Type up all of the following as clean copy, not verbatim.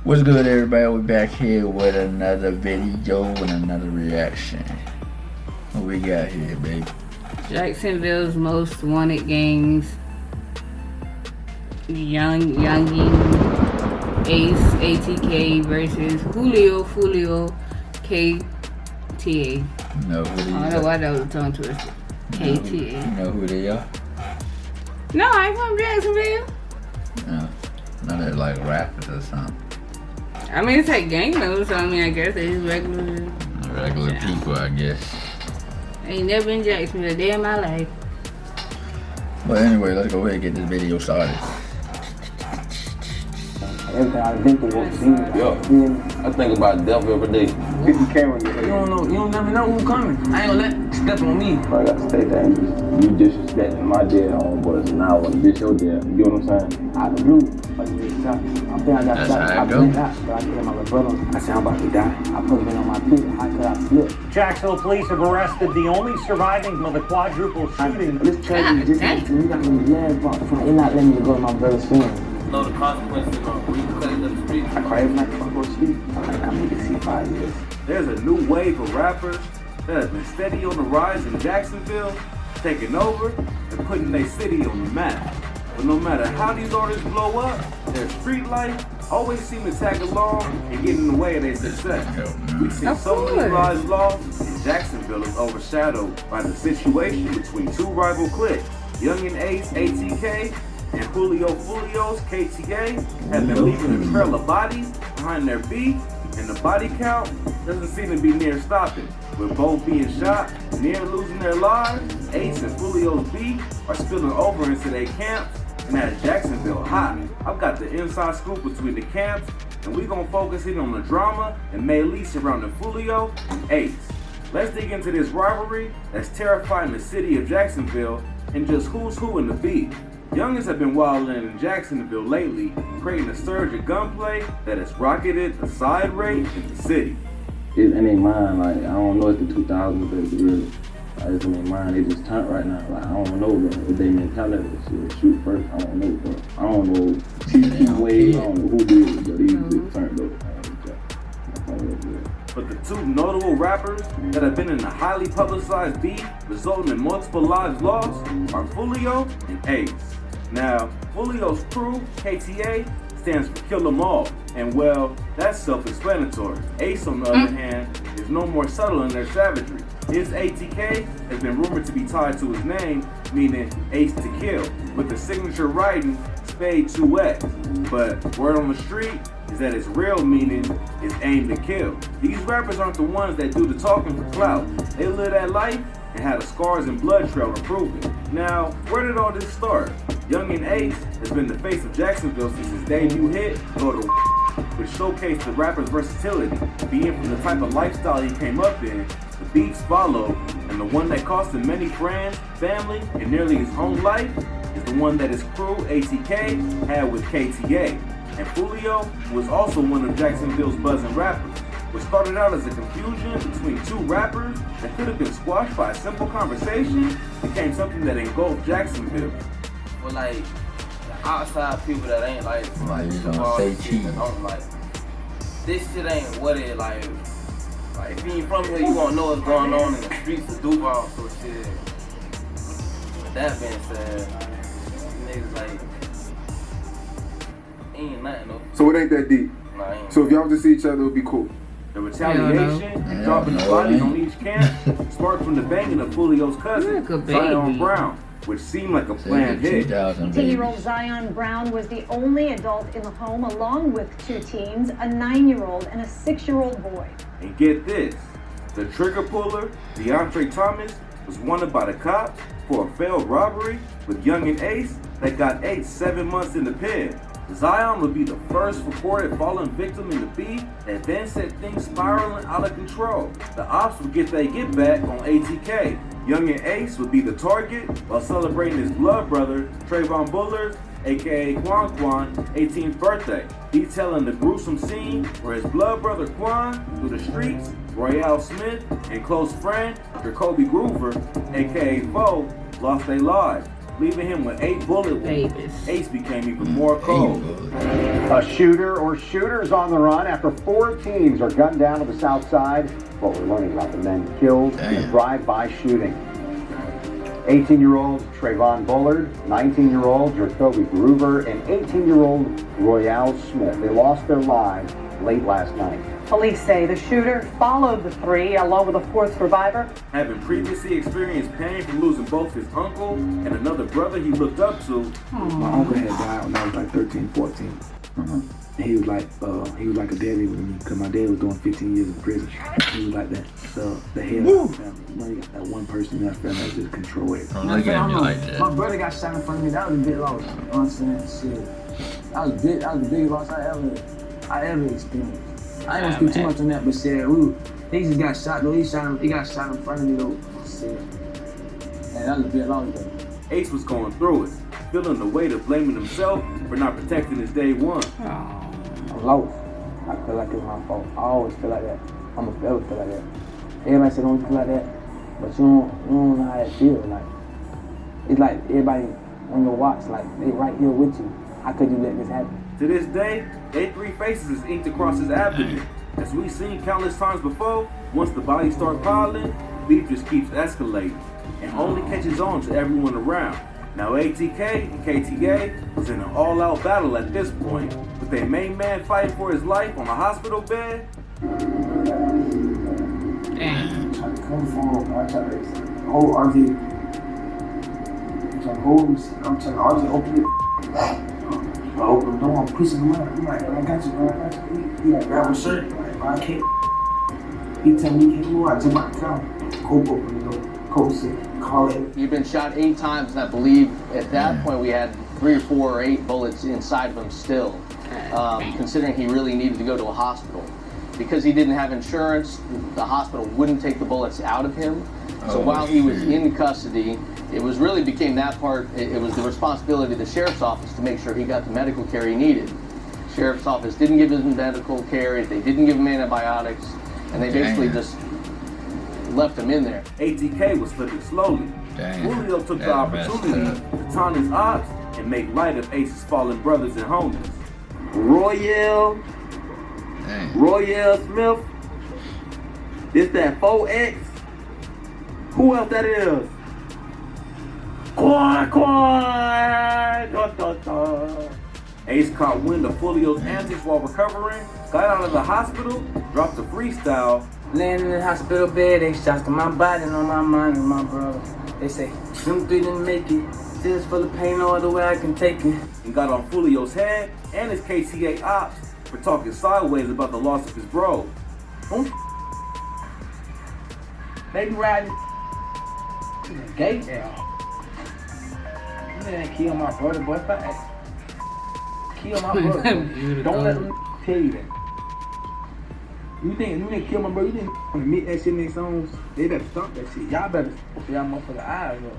What's good, everybody? We're back here with another video and another reaction. What we got here, baby? Jacksonville's most wanted gangs. Yungeen, Ace, ATK versus Julio Foolio Kta. No, who they I don't know why that was a tongue twister. KTA. You know who they are? No, I ain't from Jacksonville. No, no, they're like rappers or something. I mean, it's like gang members, so I mean, I guess they just regular People, I guess. I ain't never been in Jacksonville a day in my life. But anyway, let's go ahead and get this video started. Everything I've been through, what's seen. Yo, I think about death every day. 50 camera in your head. You don't know, you don't never know who's coming. I ain't gonna let step on me. I gotta stay dangerous. You disrespecting my dead homeboys, and I wanna diss your dad. You get what I'm saying? Out the blue, I think I got shot. I blinked out, but I tell my little brother, I said I'm about to die. I put him on my feet. How could I slip? Jacksonville police have arrested the only surviving of the quadruple shooting. This tragedy just happened to me. You got me glad about it. Not letting me go to my brother's funeral. Know the consequences of replays of the street. I cry every night before I go to sleep. I'm like, I need to see 5 years. There's a new wave of rappers that has been steady on the rise in Jacksonville, taking over and putting their city on the map. But no matter how these artists blow up, their street life always seem to tag along and get in the way of their success. We've seen so many lives lost, and Jacksonville is overshadowed by the situation between two rival cliques. Yungeen Ace ATK and Julio Foolio Kta have been leaving a trail of bodies behind their beef, and the body count doesn't seem to be near stopping. With both being shot, near losing their lives, Ace and Julio's beef are spilling over into their camps and has Jacksonville hot. I've got the inside scoop between the camps, and we're gonna focus in on the drama and melee surrounding Foolio and Ace. Let's dig into this rivalry that's terrifying the city of Jacksonville and just who's who in the beef. Youngins have been wilding in Jacksonville lately, creating a surge of gunplay that has rocketed the side rate in the city. It's in their mind, like, I don't know if the 2000s, but it's really, it's in their mind, they just turned right now. Like, I don't know, bro, if they mentality is shoot first, I don't know, bro. I don't know, T-Wave, I don't know who did it, but they just turned up. But the two notable rappers that have been in a highly publicized beef resulting in multiple lives lost are Foolio and Ace. Now, Foolio's crew, KTA, stands for Kill 'Em All, and well, that's self-explanatory. Ace, on the other hand, is no more subtle in their savagery. His ATK has been rumored to be tied to his name, meaning Ace to Kill, with the signature writing Spade 2X. But word on the street is that its real meaning is aim to kill. These rappers aren't the ones that do the talking for clout. They live that life and have the scars and blood trail to prove it. Now, where did all this start? Yungeen Ace has been the face of Jacksonville since his debut hit, Go to which showcased the rapper's versatility. Being from the type of lifestyle he came up in, the beats followed, and the one that cost him many friends, family, and nearly his own life is the one that his crew, ATK, had with KTA. And Foolio was also one of Jacksonville's buzzing rappers. What started out as a confusion between two rappers that could have been squashed by a simple conversation became something that engulfed Jacksonville. But like, the outside people that ain't like You gonna say cheating. I'm like, this shit ain't what it like if you ain't from here, you gonna know what's going on in the streets of Duval, so shit. With that being said, niggas like, ain't nothing though. So it ain't that deep. Nah, ain't. So if y'all just see each other, it would be cool. The retaliation and dropping the bodies on each camp sparked from the banging of Foolio's cousin, Zion Brown, which seemed like a planned hit. 10-year-old Zion Brown was the only adult in the home, along with two teens, a 9-year-old and a 6-year-old boy. And get this, the trigger puller, DeAndre Thomas, was wanted by the cops for a failed robbery with Yungeen Ace that got Ace 7 months in the pen. Zion would be the first reported fallen victim in the beef that then set things spiraling out of control. The ops would get their get back on ATK. Yungeen Ace would be the target while celebrating his blood brother, Trayvon Bullard's, aka Quan 18th birthday, detailing the gruesome scene where his blood brother Quan, through the streets, Royale Smith, and close friend, Jacoby Groover, aka Foe, lost their lives. leaving him with 8 bullet wounds. Babies. Ace became even more cold. A shooter or shooters on the run after 4 teens are gunned down to the south side. What we're learning about the men killed in a drive-by shooting. 18-year-old Trayvon Bullard, 19-year-old Jacoby Groover, and 18-year-old Royale Smith. They lost their lives late last night. Police say the shooter followed the 3 along with a 4th survivor. Having previously experienced pain from losing both his uncle and another brother he looked up to, My uncle had died when I was like 13, 14. And he was like a daddy with me, because my dad was doing 15 years in prison. He was like that, the head of the family. You know, you got that one person in that family that just control it. Don't look at me like that. My brother got shot in front of me. That was a big loss. You know what I'm saying? Shit. That was the biggest loss I ever experienced. I ain't gonna speak too much on that, but shit, he just got shot though. He got shot in front of me though. Shit. Man, that was a big loss though. Ace was going through it, feeling the weight of blaming himself for not protecting his day one. I'm lost. I feel like it's my fault. I always feel like that. I'm gonna forever feel like that. Everybody say don't feel like that, but you don't know how it feels. Like it's like everybody on your watch, like they right here with you. How could you let this happen? To this day, A3 faces is inked across his abdomen. As we've seen countless times before, once the bodies start piling, beef just keeps escalating and only catches on to everyone around. Now ATK and KTA was in an all-out battle at this point, with their main man fighting for his life on a hospital bed. Damn. Trying to come forward, I try to hold RJ. I'm trying to hold him. I'm trying to RJ open it. I open the door, I'm pushing him out. I'm like, I got you, bro. I got you. He like, grab my shirt. I'm like, bro, I can't. He tell me he can't move. I jump out the car. Cope open the door. Cope said, call it. He'd been shot 8 times, and I believe at that point we had 3 or 4 or 8 bullets inside of him still, considering he really needed to go to a hospital. Because he didn't have insurance, the hospital wouldn't take the bullets out of him. So while he was in custody, it was really became that part, it was the responsibility of the sheriff's office to make sure he got the medical care he needed. Sheriff's office didn't give him medical care, they didn't give him antibiotics, and they basically just left him in there. ATK was slipping slowly. Julio took the opportunity to taunt his ops and make light of Ace's fallen brothers and homies. Royale Smith. This that 4X. Who else that is? Ace caught wind of Julio's antics while recovering, got out of the hospital, dropped a freestyle. Laying in the hospital bed, they shots to my body and on my mind and my brother. They say, them 3 didn't make it. Still full of pain, no other way I can take it. And got on Julio's head and his KTA ops for talking sideways about the loss of his bro. They be riding to the gate now. You didn't kill my brother, boy. If I kill my brother, don't let them tell you that. You didn't kill my brother, you didn't admit that shit in their songs. They better stop that shit. Y'all better open y'all motherfucking eyes up.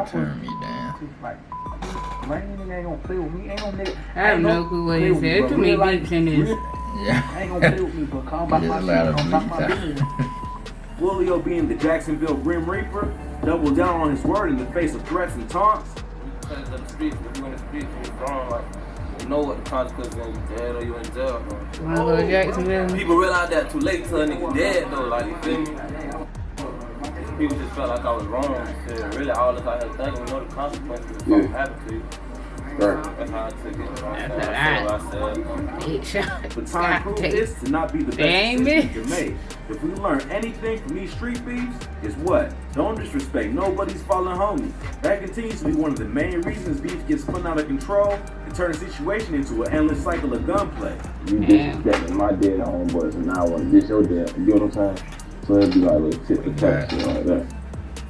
Turn me down. Like, man, nigga ain't gonna play with me. Ain't gonna nigga. I have no clue what he said. There's too many beeps in this. Yeah. Ain't gonna play with me, but come back my shit. Come back my business. Julio, being the Jacksonville Grim Reaper, doubled down on his word in the face of threats and taunts. Because of the streets, if you in the streets, you're wrong. Like, you know what the consequences are. You dead or you in jail. Wanna go to Jacksonville? People realize that too late till a nigga dead though. Like, you feel me? People just felt like I was wrong. Shit. Really, all this I had thinking, you know the consequences of something happened to you. Right. That's how I took it. That's what I said. Big shot. But time proved this to not be the best Dang decision you made. If we learn anything from these street beefs, is what? Don't disrespect nobody's fallen homie. That continues to be one of the main reasons beef gets spun out of control and turn a situation into an endless cycle of gunplay. You disrespecting my dead homeboys and I want to diss your dead. You know what I'm saying? So it'd be like a little tit for tat, shit like that.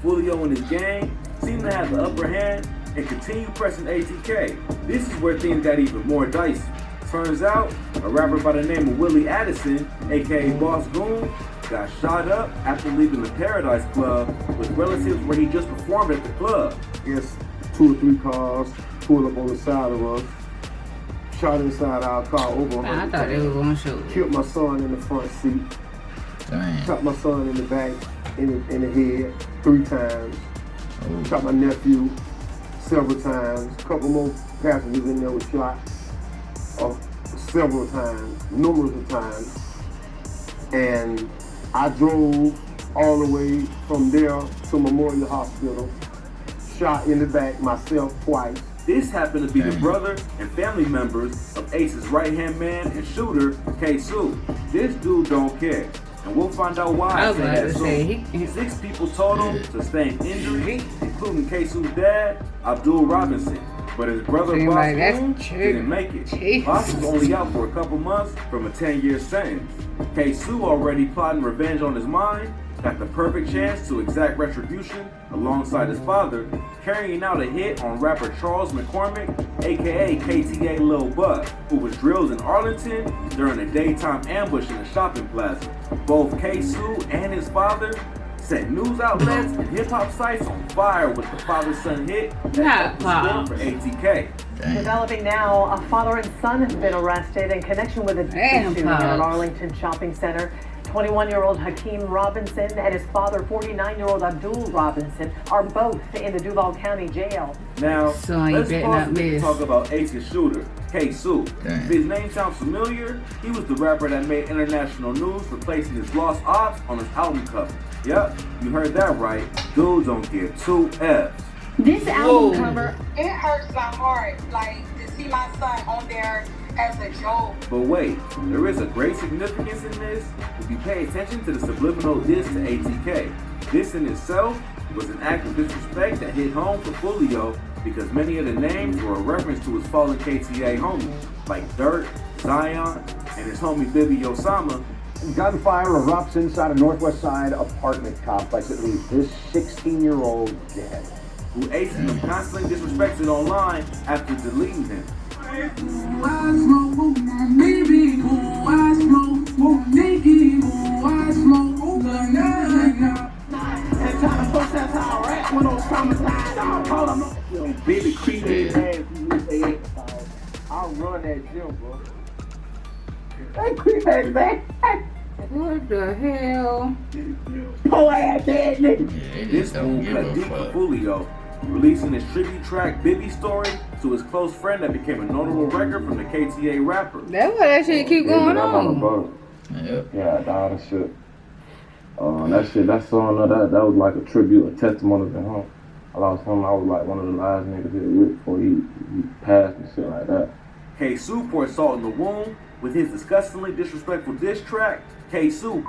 Julio and his gang seem to have the upper hand and continue pressing ATK. This is where things got even more dicey. Turns out, a rapper by the name of Willie Addison, aka Boss Goon, got shot up after leaving the Paradise Club with relatives where he just performed at the club. Yes, 2 or 3 cars pulled up on the side of us, shot inside our car over. I thought they were gonna show it. Killed my son in the front seat, Dang. shot my son in the back, in the head 3 times. Shot my nephew several times. A couple more passengers in there were shot several times, numerous of times. And I drove all the way from there to Memorial Hospital, shot in the back myself twice. This happened to be the brother and family members of Ace's right-hand man and shooter, K-Su. This dude don't care, and we'll find out why. I was about to say, 6 people total sustained injuries, including K-Su's dad, Abdul Robinson. But his brother, Seems Boss like that's Boone, true. didn't make it. Boss was only out for a couple months from a 10-year sentence. K-Su, already plotting revenge on his mind, got the perfect chance to exact retribution alongside his father, carrying out a hit on rapper Charles McCormick, aka KTA Lil Bud, who was drilled in Arlington during a daytime ambush in a shopping plaza. Both K-Su and his father set news outlets and hip-hop sites on fire with the father-son hit that score for ATK. Developing now, a father and son have been arrested in connection with a shooting at an Arlington shopping center. 21-year-old Hakeem Robinson and his father, 49-year-old Abdul Robinson, are both in the Duval County Jail. Now, let's pause and talk about Ace's shooter, K-Su. If his name sounds familiar, he was the rapper that made international news for placing his Lost Ops on his album cover. Yep, you heard that right. Dudes don't give 2 F's. This album cover, it hurts my heart, like, to see my son on there as a joke. But wait, there is a great significance in this if you pay attention to the subliminal diss to ATK. This in itself was an act of disrespect that hit home for Foolio because many of the names were a reference to his fallen KTA homies, like Dirt, Zion, and his homie Bibi Osama. Gunfire erupts inside a Northwest Side apartment complex that leaves this 16-year-old dead. Who Ace and them constantly disrespected online after deleting him. Baby creep ass, I'll run that gym, bro. That creep ass man. What the hell? Poor ass ass nigga. This move cut deep for Foolio, releasing his tribute track Bibby Story to his close friend that became a notable record from the KTA rapper. That's why that shit keep going on. Yeah, that shit. That song, that was like a tribute, a testimony to him. I lost him. I was like one of the last niggas here with before he passed and shit like that. K-Su poured salt in the wound with his disgustingly disrespectful diss track, K-Su,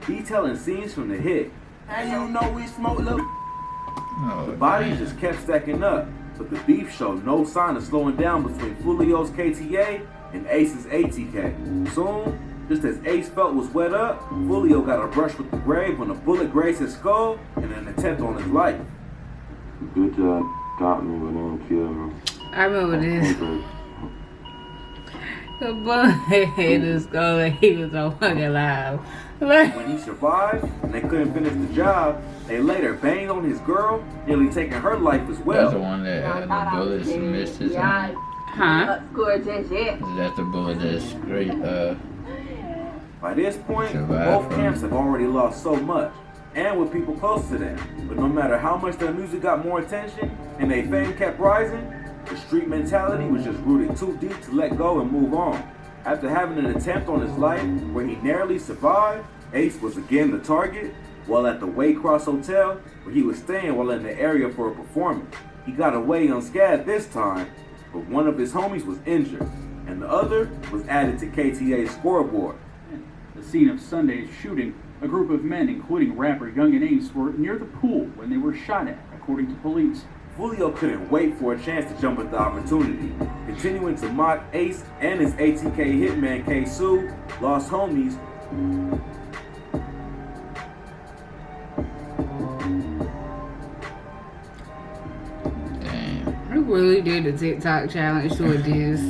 detailing scenes from the hit. And you know we smoke little. The bodies just kept stacking up, but the beef showed no sign of slowing down between Foolio's KTA and Ace's ATK. Soon, just as Ace felt was wet up, Foolio got a brush with the grave when a bullet grazed his skull in an attempt on his life. Good job, got me, but didn't kill me. I remember this. The bullet hit his skull and he was so fucking alive. When he survived and they couldn't finish the job, they later banged on his girl, nearly taking her life as well. That's the one that the bullets missed his hand. Huh? Is that the bullet that's straight By this point, both camps have already lost so much, and with people close to them. But no matter how much their music got more attention and their fame kept rising, the street mentality was just rooted too deep to let go and move on. After having an attempt on his life where he narrowly survived, Ace was again the target, while at the Waycross Hotel, where he was staying while in the area for a performance. He got away unscathed this time, but one of his homies was injured, and the other was added to KTA's scoreboard. The scene of Sunday's shooting, a group of men, including rapper Yungeen, were near the pool when they were shot at, according to police. Foolio couldn't wait for a chance to jump at the opportunity, continuing to mock Ace and his ATK hitman K-Su, lost homies. Damn. I really did the TikTok challenge to a diss.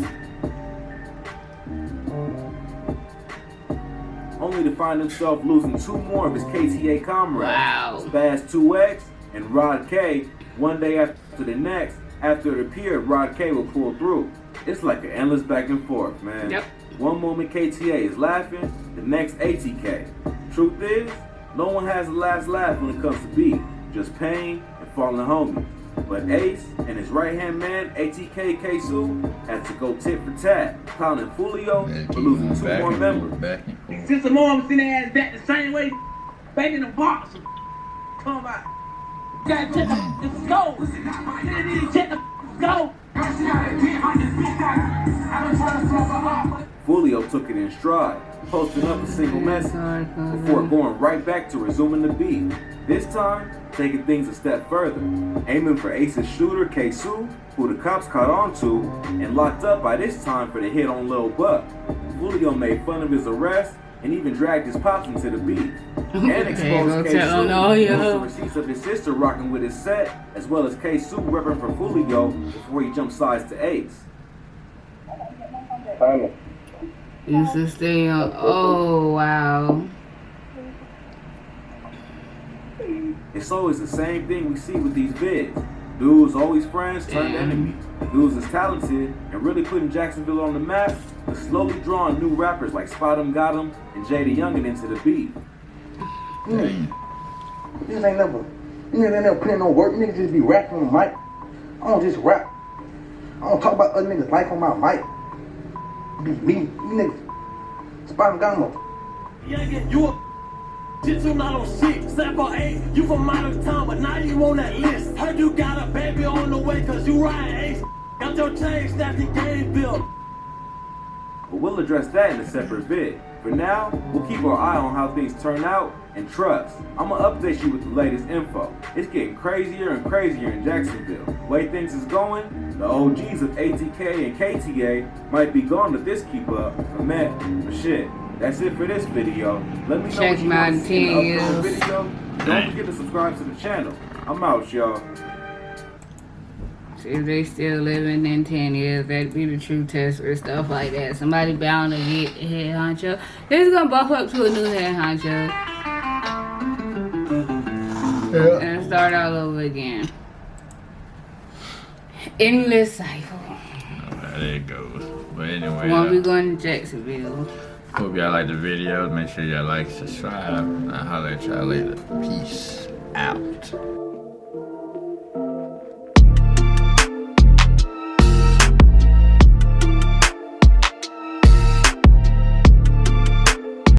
Only to find himself losing 2 more of his KTA comrades, Wow. Spaz 2X and Rod K, one day after the next. After it appeared Rod K will pull through. It's like an endless back and forth, man. Yep. One moment KTA is laughing, the next ATK. Truth is, no one has the last laugh when it comes to beef, just pain and falling homie. But Ace and his right-hand man, ATK K-Su, had to go tit for tat, clowning Foolio for losing 2 more members. Since the mom sent their ass back the same way, back in the box. Come out. Gotta check the go. Check the go. Foolio took it in stride, posting up a single message before going right back to resuming the beat. This time, taking things a step further, aiming for Ace's shooter K-Su, who the cops caught on to and locked up by this time for the hit on Lil Buck. Foolio made fun of his arrest and even dragged his pops into the beat. And exposed K-Su the receipts of his sister rocking with his set, as well as K-Su repping for Foolio before he jumped sides to Ace. Used to stay on. Oh, wow. It's always the same thing we see with these vids. Dudes always friends turned enemies. Dudes is talented and really putting Jacksonville on the map, but slowly drawing new rappers like Spot 'em Got 'em and Yungeen into the beat. Niggas ain't never putting no work. Niggas just be rapping on the mic. I don't just rap. I don't talk about other niggas' life on my mic. Be me. You niggas. Spot 'em Got 'em. Youngeen, you a shit you not on shit. 748, you from out of town, but now you on that list. Heard you got a baby on the way, cause you riding Ace. Got your chain snapped and game built. But we'll address that in a separate vid. For now, we'll keep our eye on how things turn out, and trust, I'ma update you with the latest info. It's getting crazier and crazier in Jacksonville. The way things is going, the OGs of ATK and KTA might be gone if this keep up. But shit, that's it for this video. Let me know what you want to see in the upcoming video. Don't forget to subscribe to the channel. I'm out, y'all. If they still living in 10 years, that'd be the true test for stuff like that. Somebody bound to get head honcho. They're just gonna bump up to a new head honcho. Yeah. And start all over again. Endless cycle. There it goes. But anyway, won't be going to Jacksonville. Hope y'all like the video. Make sure y'all like, subscribe. I'll holler at y'all later. Peace out.